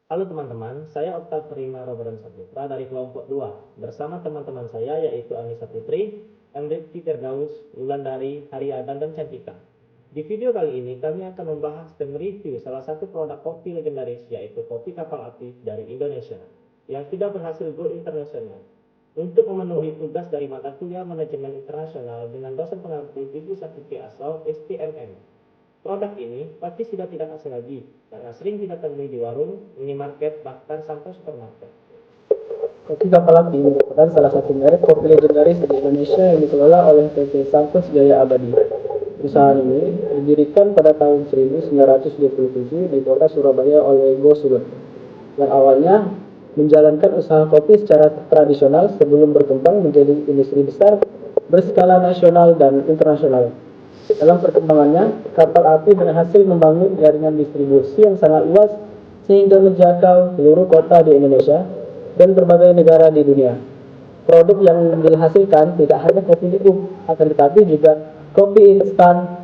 Halo teman-teman, saya Okta Prima Roberan Saputra dari kelompok 2 bersama teman-teman saya yaitu Anissa Putri, Enrique Firdaus, Wulandari, Haryadin, dan Cantika. Di video kali ini kami akan membahas dan mereview salah satu produk kopi legendaris yaitu kopi kapal api dari Indonesia yang sudah berhasil go internasional. Untuk memenuhi tugas dari mata kuliah manajemen internasional dengan dosen pengampu Ibu Sakti Asal STMM. Produk ini pasti sudah tidak asing lagi karena sering kita temui di warung, minimarket, bahkan sampai supermarket. Kopi Kapal Api merupakan salah satu merek kopi legendaris di Indonesia yang dikelola oleh PT Santos Jaya Abadi. Perusahaan ini didirikan pada tahun 1927 di kota Surabaya oleh Go Sugeng, yang awalnya menjalankan usaha kopi secara tradisional sebelum berkembang menjadi industri besar berskala nasional dan internasional. Dalam perkembangannya, kapal api berhasil membangun jaringan distribusi yang sangat luas sehingga menjangkau seluruh kota di Indonesia dan berbagai negara di dunia. Produk yang dihasilkan tidak hanya kopi hidup, akan tetapi juga kopi instan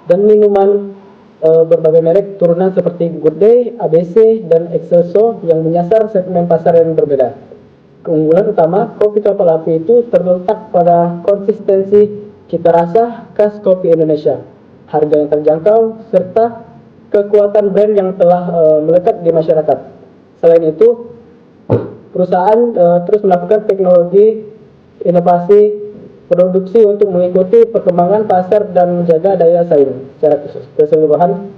dan minuman berbagai merek turunan seperti Good Day, ABC, dan Excelso yang menyasar segmen pasar yang berbeda. Keunggulan utama kopi kapal api itu terletak pada konsistensi cita rasa khas kopi Indonesia, harga yang terjangkau, serta kekuatan brand yang telah melekat di masyarakat. Selain itu, perusahaan terus melakukan teknologi, inovasi, produksi untuk mengikuti perkembangan pasar dan menjaga daya saing. Secara keseluruhan,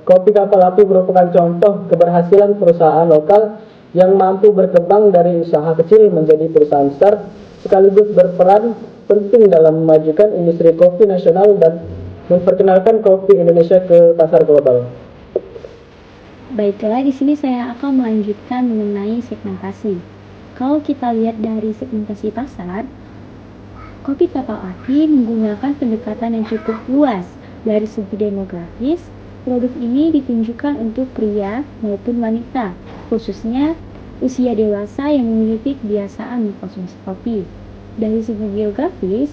kopi kapal api merupakan contoh keberhasilan perusahaan lokal yang mampu berkembang dari usaha kecil menjadi perusahaan besar, sekaligus berperan penting dalam memajukan industri kopi nasional dan memperkenalkan kopi Indonesia ke pasar global. Baiklah, di sini saya akan melanjutkan mengenai segmentasi. Kalau kita lihat dari segmentasi pasar, kopi kapal api menggunakan pendekatan yang cukup luas. Dari segi demografis, produk ini ditunjukkan untuk pria maupun wanita, khususnya usia dewasa yang memiliki kebiasaan mengkonsumsi kopi. Dari segi geografis,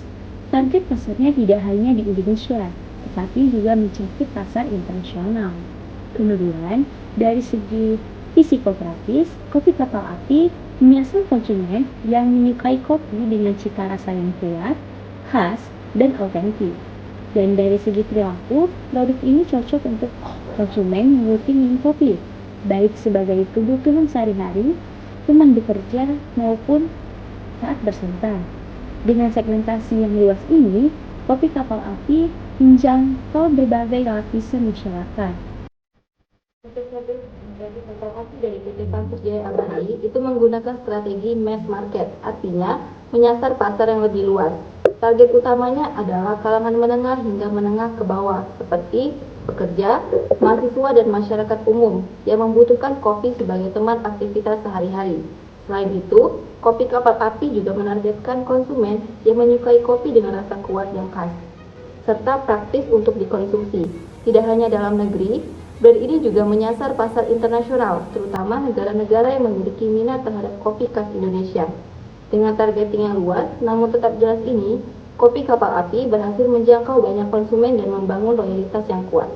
target pasarnya tidak hanya di Indonesia, tetapi juga mencakup pasar internasional. Kemudian, dari segi psikografis, kopi kapal api menyasar konsumen yang menyukai kopi dengan cita rasa yang kuat, khas, dan otentik. Dan dari segi perilaku, produk ini cocok untuk konsumen yang rutin minum kopi, baik sebagai kebutuhan sehari-hari, teman bekerja, maupun saat bersantai. Dengan segmentasi yang luas ini, kopi kapal api menjangkau berbagai lapisan masyarakat. Menjadi kapal api dari PT Santos Jaya Abadi itu menggunakan strategi mass market, artinya menyasar pasar yang lebih luas. Target utamanya adalah kalangan menengah hingga menengah ke bawah, seperti pekerja, mahasiswa, dan masyarakat umum yang membutuhkan kopi sebagai teman aktivitas sehari-hari. Selain itu, kopi kapal api juga menargetkan konsumen yang menyukai kopi dengan rasa kuat yang khas, serta praktis untuk dikonsumsi, tidak hanya dalam negeri. Brand ini juga menyasar pasar internasional, terutama negara-negara yang memiliki minat terhadap kopi khas Indonesia. Dengan targeting yang luas, namun tetap jelas ini, kopi kapal api berhasil menjangkau banyak konsumen dan membangun loyalitas yang kuat.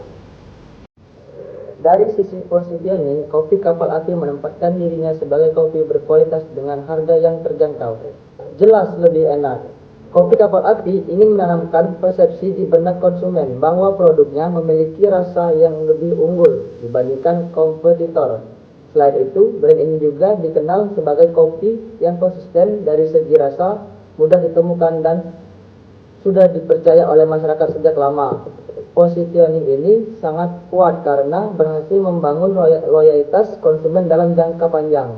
Dari sisi positioning, kopi kapal api menempatkan dirinya sebagai kopi berkualitas dengan harga yang terjangkau. Jelas lebih enak. Kopi kapal api ingin menanamkan persepsi di benak konsumen bahwa produknya memiliki rasa yang lebih unggul dibandingkan kompetitor. Selain itu, brand ini juga dikenal sebagai kopi yang konsisten dari segi rasa, mudah ditemukan dan sudah dipercaya oleh masyarakat sejak lama. Positioning ini sangat kuat karena berhasil membangun loyalitas konsumen dalam jangka panjang.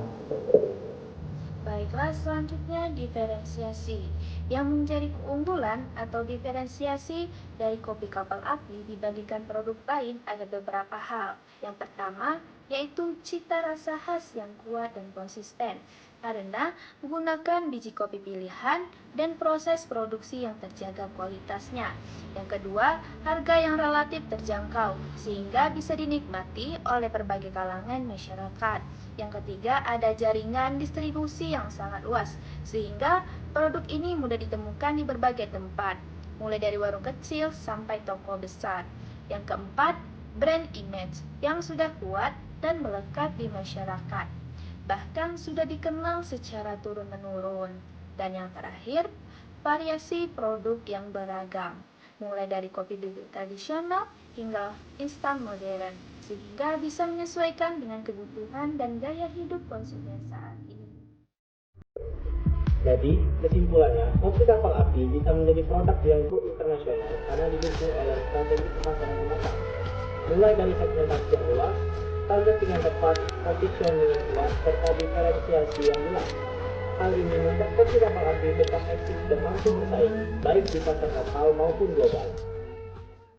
Baiklah, selanjutnya diferensiasi. Yang menjadi keunggulan atau diferensiasi dari kopi kapal api dibandingkan produk lain ada beberapa hal. Yang pertama, yaitu cita rasa khas yang kuat dan konsisten, karena menggunakan biji kopi pilihan dan proses produksi yang terjaga kualitasnya. Yang kedua, harga yang relatif terjangkau, sehingga bisa dinikmati oleh berbagai kalangan masyarakat. Yang ketiga, ada jaringan distribusi yang sangat luas, sehingga produk ini mudah ditemukan di berbagai tempat, mulai dari warung kecil sampai toko besar. Yang keempat, brand image yang sudah kuat dan melekat di masyarakat. Bahkan sudah dikenal secara turun-menurun. Dan yang terakhir, variasi produk yang beragam, mulai dari kopi bubuk tradisional hingga instan modern, sehingga bisa menyesuaikan dengan kebutuhan dan gaya hidup konsumen saat ini. Jadi, kesimpulannya, kopi kapal api bisa menjadi produk yang go internasional karena didukung oleh strategi pemasaran yang matang. Mulai dari segmentasi yang luas, targeting yang tepat, positioning yang kuat, serta diferensiasi yang jelas. Hal ini membuat kopi kapal api tetap eksis dan mampu bersaing, baik di pasar lokal maupun global.